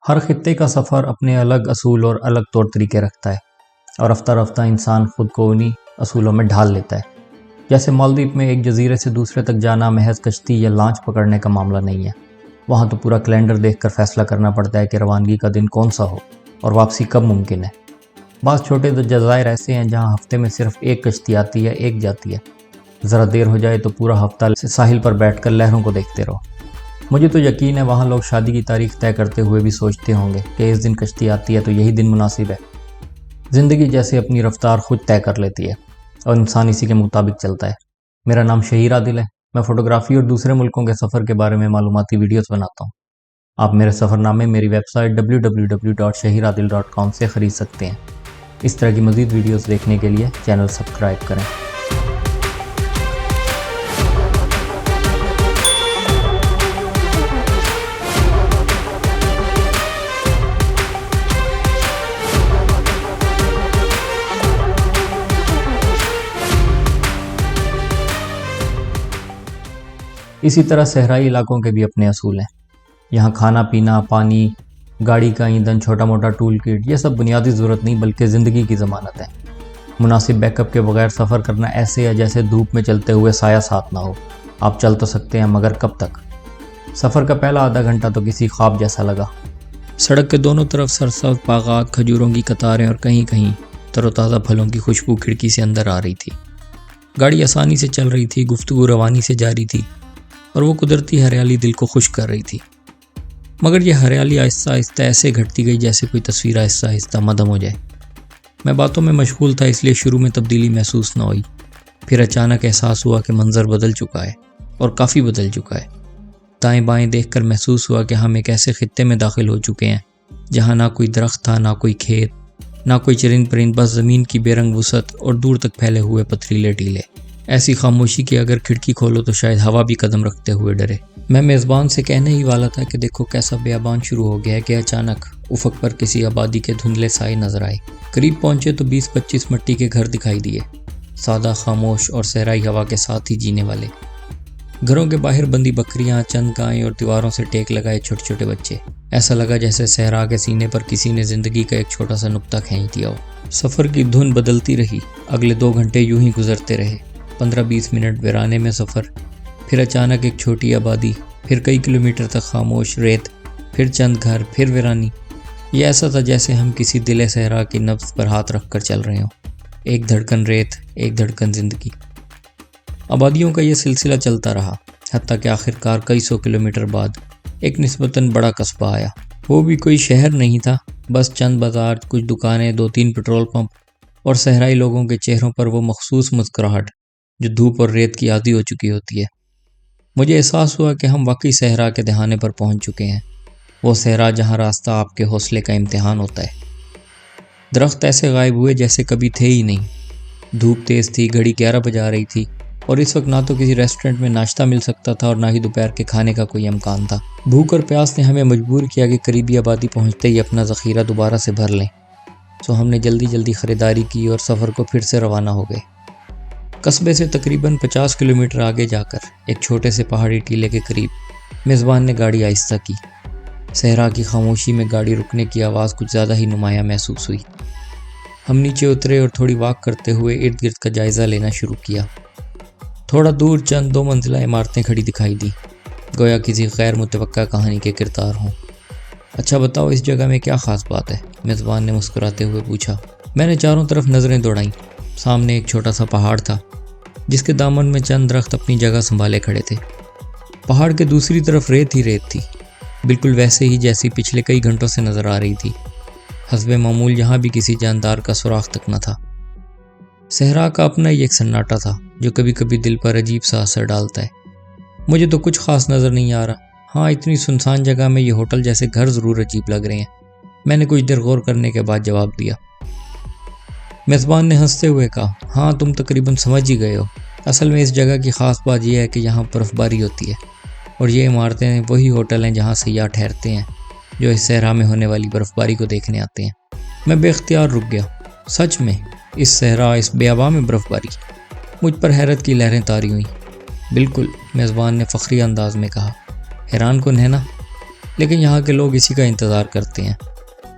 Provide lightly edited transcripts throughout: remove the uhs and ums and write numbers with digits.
ہر خطے کا سفر اپنے الگ اصول اور الگ طور طریقے رکھتا ہے اور رفتہ رفتہ انسان خود کو انہی اصولوں میں ڈھال لیتا ہے۔ جیسے مالدیپ میں ایک جزیرے سے دوسرے تک جانا محض کشتی یا لانچ پکڑنے کا معاملہ نہیں ہے، وہاں تو پورا کیلنڈر دیکھ کر فیصلہ کرنا پڑتا ہے کہ روانگی کا دن کون سا ہو اور واپسی کب ممکن ہے۔ بعض چھوٹے جزائر ایسے ہیں جہاں ہفتے میں صرف ایک کشتی آتی ہے، ایک جاتی ہے، ذرا دیر ہو جائے تو پورا ہفتہ ساحل پر بیٹھ کر لہروں کو دیکھتے رہو۔ مجھے تو یقین ہے وہاں لوگ شادی کی تاریخ طے کرتے ہوئے بھی سوچتے ہوں گے کہ اس دن کشتی آتی ہے تو یہی دن مناسب ہے۔ زندگی جیسے اپنی رفتار خود طے کر لیتی ہے اور انسان اسی کے مطابق چلتا ہے۔ میرا نام شہیر عادل ہے، میں فوٹوگرافی اور دوسرے ملکوں کے سفر کے بارے میں معلوماتی ویڈیوز بناتا ہوں۔ آپ میرے سفر نامے میری ویب سائٹ www.shahiradil.com سے خرید سکتے ہیں۔ اس طرح کی مزید ویڈیوز دیکھنے کے لیے چینل سبسکرائب کریں۔ اسی طرح صحرائی علاقوں کے بھی اپنے اصول ہیں۔ یہاں کھانا پینا، پانی، گاڑی کا ایندھن، چھوٹا موٹا ٹول کٹ، یہ سب بنیادی ضرورت نہیں بلکہ زندگی کی ضمانت ہے۔ مناسب بیک اپ کے بغیر سفر کرنا ایسے ہے جیسے دھوپ میں چلتے ہوئے سایہ ساتھ نہ ہو۔ آپ چل تو سکتے ہیں مگر کب تک؟ سفر کا پہلا آدھا گھنٹہ تو کسی خواب جیسا لگا۔ سڑک کے دونوں طرف سرسبز باغات، کھجوروں کی قطاریں اور کہیں کہیں تر و تازہ پھلوں کی خوشبو کھڑکی سے اندر آ رہی تھی۔ گاڑی آسانی سے چل رہی تھی، گفتگو روانی سے جاری تھی اور وہ قدرتی ہریالی دل کو خوش کر رہی تھی۔ مگر یہ ہریالی آہستہ آہستہ ایسے گھٹتی گئی جیسے کوئی تصویر آہستہ آہستہ مدھم ہو جائے۔ میں باتوں میں مشغول تھا اس لیے شروع میں تبدیلی محسوس نہ ہوئی، پھر اچانک احساس ہوا کہ منظر بدل چکا ہے اور کافی بدل چکا ہے۔ دائیں بائیں دیکھ کر محسوس ہوا کہ ہم ایک ایسے خطے میں داخل ہو چکے ہیں جہاں نہ کوئی درخت تھا، نہ کوئی کھیت، نہ کوئی چرند پرند، بس زمین کی بے رنگ وسعت اور دور تک پھیلے ہوئے پتھریلے ٹیلے۔ ایسی خاموشی کہ اگر کھڑکی کھولو تو شاید ہوا بھی قدم رکھتے ہوئے ڈرے۔ میں میزبان سے کہنے ہی والا تھا کہ دیکھو کیسا بیابان شروع ہو گیا ہے کہ اچانک افق پر کسی آبادی کے دھندلے سائے نظر آئے۔ قریب پہنچے تو 20-25 مٹی کے گھر دکھائی دیے، سادہ، خاموش اور صحرائی ہوا کے ساتھ ہی جینے والے۔ گھروں کے باہر بندی بکریاں، چند گائیں اور دیواروں سے ٹیک لگائے چھوٹے چھوٹے بچے۔ ایسا لگا جیسے صحرا کے سینے پر کسی نے زندگی کا ایک چھوٹا سا نقطہ کھینچ دیا ہو۔ سفر کی دھن بدلتی رہی، اگلے 2 گھنٹے یوں ہی گزرتے رہے۔ 15-20 منٹ ویرانے میں سفر، پھر اچانک ایک چھوٹی آبادی، پھر کئی کلومیٹر تک خاموش ریت، پھر چند گھر، پھر ویرانی۔ یہ ایسا تھا جیسے ہم کسی دل صحرا کی نبض پر ہاتھ رکھ کر چل رہے ہوں، ایک دھڑکن ریت، ایک دھڑکن زندگی۔ آبادیوں کا یہ سلسلہ چلتا رہا، حتیٰ کہ آخرکار کئی 100 کلومیٹر بعد ایک نسبتاً بڑا قصبہ آیا۔ وہ بھی کوئی شہر نہیں تھا، بس چند بازار، کچھ دکانیں، 2-3 پیٹرول پمپ اور صحرائی لوگوں کے چہروں پر وہ مخصوص مسکراہٹ جو دھوپ اور ریت کی عادی ہو چکی ہوتی ہے۔ مجھے احساس ہوا کہ ہم واقعی صحرا کے دہانے پر پہنچ چکے ہیں، وہ صحرا جہاں راستہ آپ کے حوصلے کا امتحان ہوتا ہے۔ درخت ایسے غائب ہوئے جیسے کبھی تھے ہی نہیں۔ دھوپ تیز تھی، گھڑی 11 بجا رہی تھی اور اس وقت نہ تو کسی ریسٹورنٹ میں ناشتہ مل سکتا تھا اور نہ ہی دوپہر کے کھانے کا کوئی امکان تھا۔ بھوک اور پیاس نے ہمیں مجبور کیا کہ قریبی آبادی پہنچتے ہی اپنا ذخیرہ دوبارہ سے بھر لیں، سو ہم نے جلدی جلدی خریداری کی اور سفر کو پھر سے روانہ ہو گئے۔ قصبے سے تقریباً 50 کلومیٹر آگے جا کر ایک چھوٹے سے پہاڑی ٹیلے کے قریب میزبان نے گاڑی آہستہ کی۔ صحرا کی خاموشی میں گاڑی رکنے کی آواز کچھ زیادہ ہی نمایاں محسوس ہوئی۔ ہم نیچے اترے اور تھوڑی واک کرتے ہوئے ارد گرد کا جائزہ لینا شروع کیا۔ تھوڑا دور چند 2 منزلہ عمارتیں کھڑی دکھائی دیں، گویا کسی غیر متوقع کہانی کے کردار ہوں۔ اچھا بتاؤ اس جگہ میں کیا خاص بات ہے؟ میزبان نے مسکراتے ہوئے پوچھا۔ میں نے چاروں طرف نظریں دوڑائیں۔ سامنے ایک چھوٹا سا پہاڑ تھا جس کے دامن میں چند درخت اپنی جگہ سنبھالے کھڑے تھے۔ پہاڑ کے دوسری طرف ریت ہی ریت تھی، بالکل ویسے ہی جیسی پچھلے کئی گھنٹوں سے نظر آ رہی تھی۔ حسب معمول یہاں بھی کسی جاندار کا سراغ تک نہ تھا۔ صحرا کا اپنا ہی ایک سناٹا تھا جو کبھی کبھی دل پر عجیب سا اثر ڈالتا ہے۔ مجھے تو کچھ خاص نظر نہیں آ رہا، ہاں اتنی سنسان جگہ میں یہ ہوٹل جیسے گھر ضرور عجیب لگ رہے ہیں، میں نے کچھ دیر غور کرنے کے بعد جواب دیا۔ میزبان نے ہنستے ہوئے کہا، ہاں تم تقریباً سمجھ ہی گئے ہو۔ اصل میں اس جگہ کی خاص بات یہ ہے کہ یہاں برف باری ہوتی ہے اور یہ عمارتیں وہی ہوٹل ہیں جہاں سیاح ٹھہرتے ہیں جو اس صحرا میں ہونے والی برف باری کو دیکھنے آتے ہیں۔ میں بے اختیار رک گیا۔ سچ میں اس صحرا، اس بیاباں میں برف باری؟ مجھ پر حیرت کی لہریں طاری ہوئیں۔ بالکل، میزبان نے فخری انداز میں کہا۔ حیران کن ہے نا؟ لیکن یہاں کے لوگ اسی کا انتظار کرتے ہیں۔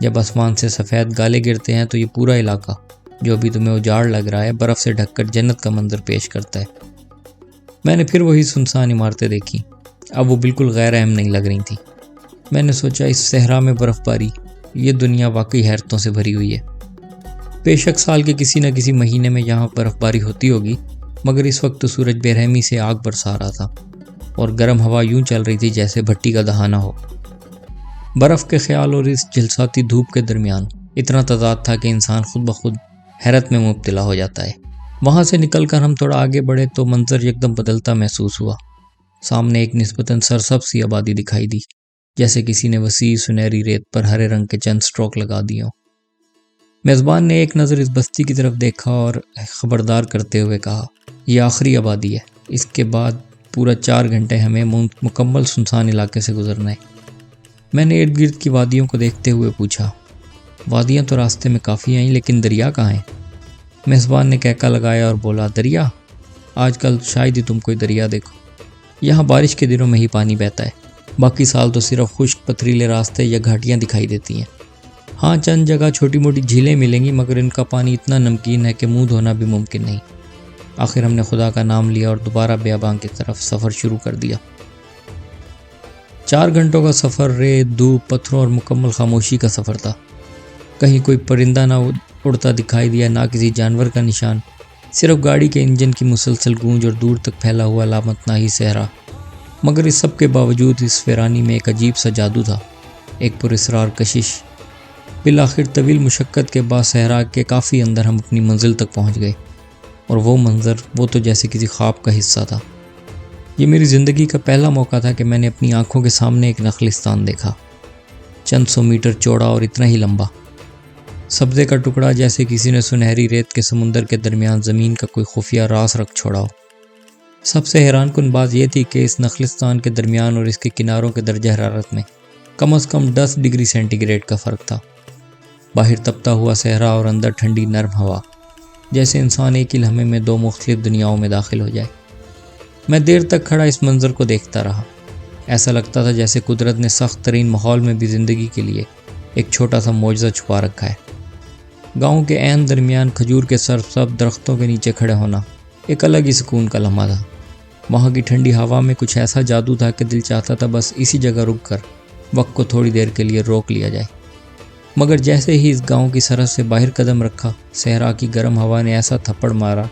جب آسمان سے سفید گالے گرتے ہیں تو یہ پورا علاقہ جو ابھی تمہیں اجاڑ لگ رہا ہے برف سے ڈھک کر جنت کا منظر پیش کرتا ہے۔ میں نے پھر وہی سنسان عمارتیں دیکھی، اب وہ بالکل غیر اہم نہیں لگ رہی تھیں۔ میں نے سوچا اس صحرا میں برف باری، یہ دنیا واقعی حیرتوں سے بھری ہوئی ہے۔ بے شک سال کے کسی نہ کسی مہینے میں یہاں برف باری ہوتی ہوگی، مگر اس وقت تو سورج بے رحمی سے آگ برسا رہا تھا اور گرم ہوا یوں چل رہی تھی جیسے بھٹی کا دہانا ہو۔ برف کے خیال اور اس جھلساتی دھوپ کے درمیان اتنا تضاد تھا کہ انسان خود بخود حیرت میں مبتلا ہو جاتا ہے۔ وہاں سے نکل کر ہم تھوڑا آگے بڑھے تو منظر یکدم بدلتا محسوس ہوا۔ سامنے ایک نسبتاً سرسبز سی آبادی دکھائی دی، جیسے کسی نے وسیع سنہری ریت پر ہرے رنگ کے چند سٹروک لگا دیے ہوں۔ میزبان نے ایک نظر اس بستی کی طرف دیکھا اور خبردار کرتے ہوئے کہا، یہ آخری آبادی ہے، اس کے بعد پورا 4 گھنٹے ہمیں مکمل سنسان علاقے سے گزرنا ہے۔ میں نے ارد گرد کی وادیوں کو دیکھتے ہوئے پوچھا، وادیاں تو راستے میں کافی ہیں لیکن دریا کہاں ہے؟ میزبان نے کہکا لگایا اور بولا، دریا؟ آج کل شاید ہی تم کوئی دریا دیکھو، یہاں بارش کے دنوں میں ہی پانی بہتا ہے، باقی سال تو صرف خشک پتھریلے راستے یا گھاٹیاں دکھائی دیتی ہیں۔ ہاں چند جگہ چھوٹی موٹی جھیلیں ملیں گی، مگر ان کا پانی اتنا نمکین ہے کہ منہ دھونا بھی ممکن نہیں۔ آخر ہم نے خدا کا نام لیا اور دوبارہ بیابان کی طرف سفر شروع کر دیا۔ 4 گھنٹوں کا سفر ریت، دھوپ، پتھروں اور مکمل خاموشی کا سفر تھا۔ کہیں کوئی پرندہ نہ اڑتا دکھائی دیا، نہ کسی جانور کا نشان، صرف گاڑی کے انجن کی مسلسل گونج اور دور تک پھیلا ہوا لامتناہی صحرا۔ مگر اس سب کے باوجود اس ویرانی میں ایک عجیب سا جادو تھا، ایک پراسرار کشش۔ بالآخر طویل مشقت کے بعد صحرا کے کافی اندر ہم اپنی منزل تک پہنچ گئے، اور وہ منظر وہ تو جیسے کسی خواب کا حصہ تھا۔ یہ میری زندگی کا پہلا موقع تھا کہ میں نے اپنی آنکھوں کے سامنے ایک نخلستان دیکھا، چند 100 میٹر چوڑا اور اتنا ہی لمبا۔ سبزے کا ٹکڑا جیسے کسی نے سنہری ریت کے سمندر کے درمیان زمین کا کوئی خفیہ راز رکھ چھوڑا ہو۔ سب سے حیران کن بات یہ تھی کہ اس نخلستان کے درمیان اور اس کے کناروں کے درجہ حرارت میں کم از کم 10 ڈگری سینٹی گریڈ کا فرق تھا۔ باہر تپتا ہوا صحرا اور اندر ٹھنڈی نرم ہوا، جیسے انسان ایک ہی لمحے میں 2 مختلف دنیاؤں میں داخل ہو جائے۔ میں دیر تک کھڑا اس منظر کو دیکھتا رہا۔ ایسا لگتا تھا جیسے قدرت نے سخت ترین ماحول میں بھی زندگی کے لیے ایک چھوٹا سا معجزہ چھپا رکھا ہے۔ گاؤں کے عین درمیان کھجور کے سرسبز درختوں کے نیچے کھڑے ہونا ایک الگ ہی سکون کا لمحہ تھا۔ وہاں کی ٹھنڈی ہوا میں کچھ ایسا جادو تھا کہ دل چاہتا تھا بس اسی جگہ رک کر وقت کو تھوڑی دیر کے لیے روک لیا جائے۔ مگر جیسے ہی اس گاؤں کی سرحد سے باہر قدم رکھا، صحرا کی گرم ہوا نے ایسا تھپڑ مارا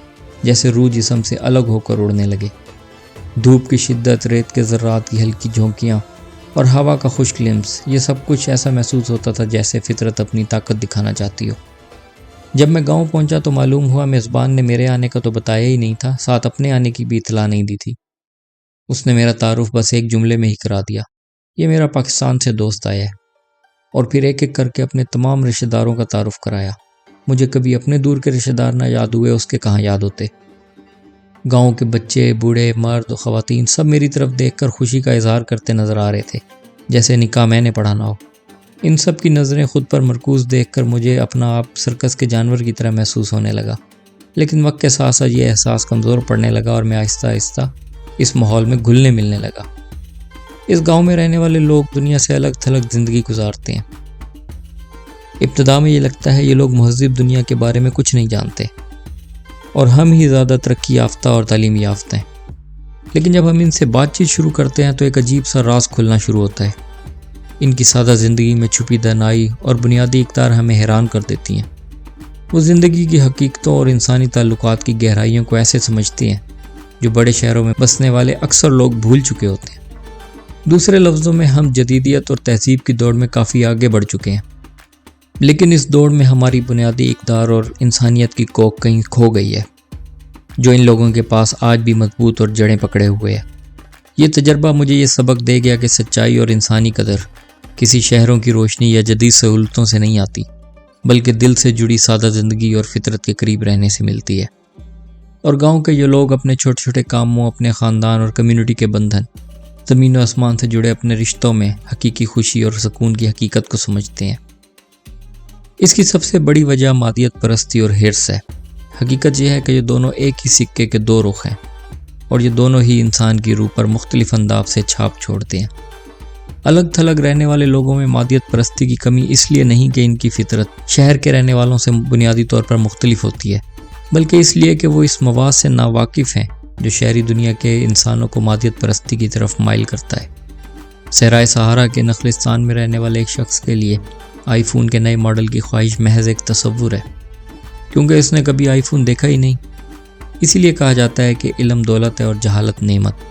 جیسے روح جسم سے الگ ہو کر اڑنے لگے۔ دھوپ کی شدت، ریت کے ذرات کی ہلکی جھونکیاں اور ہوا کا خشک لمس، یہ سب کچھ ایسا محسوس ہوتا تھا جیسے فطرت اپنی طاقت دکھانا چاہتی ہو۔ جب میں گاؤں پہنچا تو معلوم ہوا میزبان نے میرے آنے کا تو بتایا ہی نہیں تھا، ساتھ اپنے آنے کی بھی اطلاع نہیں دی تھی۔ اس نے میرا تعارف بس ایک جملے میں ہی کرا دیا، یہ میرا پاکستان سے دوست آیا ہے، اور پھر ایک ایک کر کے اپنے تمام رشتہ داروں کا تعارف کرایا۔ مجھے کبھی اپنے دور کے رشتہ دار نہ یاد ہوئے، اس کے کہاں یاد ہوتے۔ گاؤں کے بچے، بوڑھے، مرد و خواتین سب میری طرف دیکھ کر خوشی کا اظہار کرتے نظر آ رہے تھے، جیسے نکاح میں نے پڑھانا ہو۔ ان سب کی نظریں خود پر مرکوز دیکھ کر مجھے اپنا آپ سرکس کے جانور کی طرح محسوس ہونے لگا۔ لیکن وقت کے ساتھ ساتھ یہ احساس کمزور پڑنے لگا اور میں آہستہ آہستہ اس ماحول میں گھلنے ملنے لگا۔ اس گاؤں میں رہنے والے لوگ دنیا سے الگ تھلگ زندگی گزارتے ہیں۔ ابتدا میں یہ لگتا ہے یہ لوگ مہذب دنیا کے بارے میں کچھ نہیں جانتے اور ہم ہی زیادہ ترقی یافتہ اور تعلیم یافتہ ہیں۔ لیکن جب ہم ان سے بات چیت شروع کرتے ہیں تو ایک عجیب سا راز کھلنا شروع ہوتا ہے۔ ان کی سادہ زندگی میں چھپی دانائی اور بنیادی اقدار ہمیں حیران کر دیتی ہیں۔ وہ زندگی کی حقیقتوں اور انسانی تعلقات کی گہرائیوں کو ایسے سمجھتی ہیں جو بڑے شہروں میں بسنے والے اکثر لوگ بھول چکے ہوتے ہیں۔ دوسرے لفظوں میں ہم جدیدیت اور تہذیب کی دوڑ میں کافی آگے بڑھ چکے ہیں، لیکن اس دوڑ میں ہماری بنیادی اقدار اور انسانیت کی کوک کہیں کھو گئی ہے، جو ان لوگوں کے پاس آج بھی مضبوط اور جڑیں پکڑے ہوئے ہے۔ یہ تجربہ مجھے یہ سبق دے گیا کہ سچائی اور انسانی قدر کسی شہروں کی روشنی یا جدید سہولتوں سے نہیں آتی، بلکہ دل سے جڑی سادہ زندگی اور فطرت کے قریب رہنے سے ملتی ہے۔ اور گاؤں کے یہ لوگ اپنے چھوٹے چھوٹے کاموں، اپنے خاندان اور کمیونٹی کے بندھن، زمین و آسمان سے جڑے اپنے رشتوں میں حقیقی خوشی اور سکون کی حقیقت کو سمجھتے ہیں۔ اس کی سب سے بڑی وجہ مادیت پرستی اور حرص ہے۔ حقیقت یہ ہے کہ یہ دونوں ایک ہی سکے کے 2 رخ ہیں، اور یہ دونوں ہی انسان کی روح پر مختلف انداز سے چھاپ چھوڑتے ہیں۔ الگ تھلگ رہنے والے لوگوں میں مادیت پرستی کی کمی اس لیے نہیں کہ ان کی فطرت شہر کے رہنے والوں سے بنیادی طور پر مختلف ہوتی ہے، بلکہ اس لیے کہ وہ اس مواد سے ناواقف ہیں جو شہری دنیا کے انسانوں کو مادیت پرستی کی طرف مائل کرتا ہے۔ صحرائے صحارا کے نخلستان میں رہنے والے ایک شخص کے لیے آئی فون کے نئے ماڈل کی خواہش محض ایک تصور ہے، کیونکہ اس نے کبھی آئی فون دیکھا ہی نہیں۔ اسی لیے کہا جاتا ہے کہ علم دولت ہے اور جہالت نعمت۔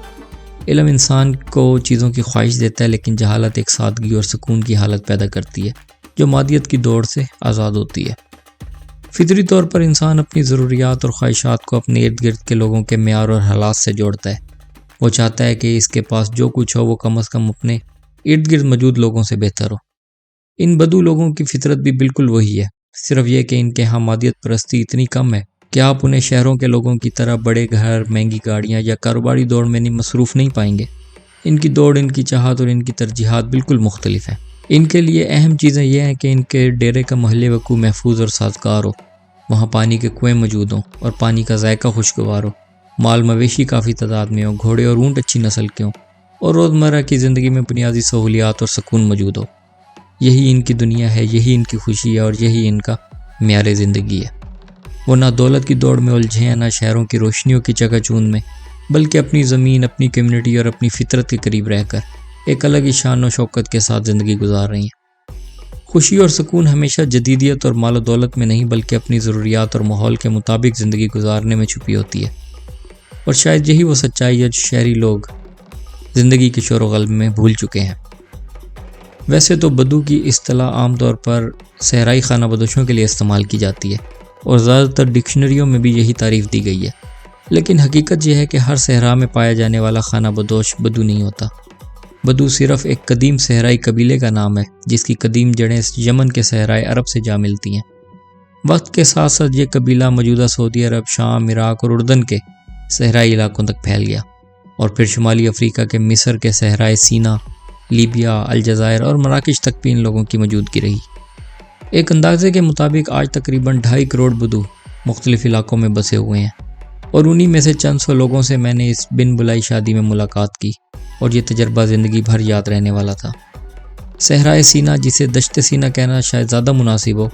علم انسان کو چیزوں کی خواہش دیتا ہے، لیکن جہالت ایک سادگی اور سکون کی حالت پیدا کرتی ہے جو مادیت کی دوڑ سے آزاد ہوتی ہے۔ فطری طور پر انسان اپنی ضروریات اور خواہشات کو اپنے ارد گرد کے لوگوں کے معیار اور حالات سے جوڑتا ہے۔ وہ چاہتا ہے کہ اس کے پاس جو کچھ ہو وہ کم از کم اپنے ارد گرد موجود لوگوں سے بہتر ہو۔ ان بدو لوگوں کی فطرت بھی بالکل وہی ہے، صرف یہ کہ ان کے ہاں مادیت پرستی اتنی کم ہے کہ آپ انہیں شہروں کے لوگوں کی طرح بڑے گھر، مہنگی گاڑیاں یا کاروباری دوڑ میں مصروف نہیں پائیں گے۔ ان کی دوڑ، ان کی چاہت اور ان کی ترجیحات بالکل مختلف ہیں۔ ان کے لیے اہم چیزیں یہ ہیں کہ ان کے ڈیرے کا محل وقوع محفوظ اور سازگار ہو، وہاں پانی کے کنویں موجود ہوں اور پانی کا ذائقہ خوشگوار ہو، مال مویشی کافی تعداد میں ہوں، گھوڑے اور اونٹ اچھی نسل کے ہوں، اور روزمرہ کی زندگی میں بنیادی سہولیات اور سکون موجود ہو۔ یہی ان کی دنیا ہے، یہی ان کی خوشی ہے اور یہی ان کا معیار زندگی ہے۔ وہ نہ دولت کی دوڑ میں الجھے ہیں، نہ شہروں کی روشنیوں کی چکا چوند میں، بلکہ اپنی زمین، اپنی کمیونٹی اور اپنی فطرت کے قریب رہ کر ایک الگ ہی شان و شوکت کے ساتھ زندگی گزار رہی ہیں۔ خوشی اور سکون ہمیشہ جدیدیت اور مال و دولت میں نہیں، بلکہ اپنی ضروریات اور ماحول کے مطابق زندگی گزارنے میں چھپی ہوتی ہے، اور شاید یہی وہ سچائی ہے جو شہری لوگ زندگی کے شور و غل میں بھول چکے ہیں۔ ویسے تو بدو کی اصطلاح عام طور پر صحرائی خانہ بدوشوں کے لیے استعمال کی جاتی ہے، اور زیادہ تر ڈکشنریوں میں بھی یہی تعریف دی گئی ہے، لیکن حقیقت یہ ہے کہ ہر صحرا میں پایا جانے والا خانہ بدوش بدو نہیں ہوتا۔ بدو صرف ایک قدیم صحرائی قبیلے کا نام ہے جس کی قدیم جڑیں یمن کے صحرائے عرب سے جا ملتی ہیں۔ وقت کے ساتھ ساتھ یہ قبیلہ موجودہ سعودی عرب، شام، عراق اور اردن کے صحرائی علاقوں تک پھیل گیا، اور پھر شمالی افریقہ کے مصر کے صحرائے سینا، لیبیا، الجزائر اور مراکش تک بھی ان لوگوں کی موجودگی رہی۔ ایک اندازے کے مطابق آج تقریباً 2.5 کروڑ بدو مختلف علاقوں میں بسے ہوئے ہیں، اور انہی میں سے چند سو لوگوں سے میں نے اس بن بلائی شادی میں ملاقات کی، اور یہ تجربہ زندگی بھر یاد رہنے والا تھا۔ صحرائے سینا، جسے دشت سینا کہنا شاید زیادہ مناسب ہو،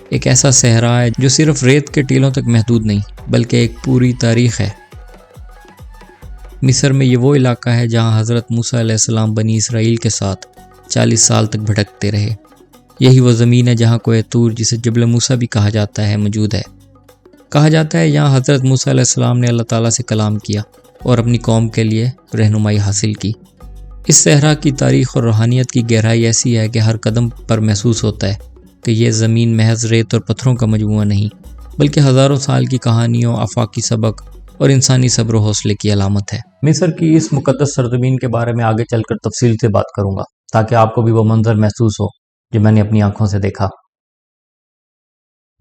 ایک ایسا صحرا ہے جو صرف ریت کے ٹیلوں تک محدود نہیں بلکہ ایک پوری تاریخ ہے۔ مصر میں یہ وہ علاقہ ہے جہاں حضرت موسیٰ علیہ السلام بنی اسرائیل کے ساتھ 40 سال تک بھٹکتے رہے۔ یہی وہ زمین ہے جہاں کوہ طور، جسے جبل موسیٰ بھی کہا جاتا ہے، موجود ہے۔ کہا جاتا ہے یہاں حضرت موسیٰ علیہ السلام نے اللہ تعالیٰ سے کلام کیا اور اپنی قوم کے لیے رہنمائی حاصل کی۔ اس صحرا کی تاریخ اور روحانیت کی گہرائی ایسی ہے کہ ہر قدم پر محسوس ہوتا ہے کہ یہ زمین محض ریت اور پتھروں کا مجموعہ نہیں، بلکہ ہزاروں سال کی کہانیوں، آفاقی سبق اور انسانی صبر و حوصلے کی علامت ہے۔ مصر کی اس مقدس سرزمین کے بارے میں آگے چل کر تفصیل سے بات کروں گا، تاکہ آپ کو بھی وہ منظر محسوس ہو جو میں نے اپنی آنکھوں سے دیکھا۔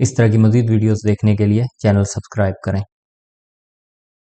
اس طرح کی مزید ویڈیوز دیکھنے کے لیے چینل سبسکرائب کریں۔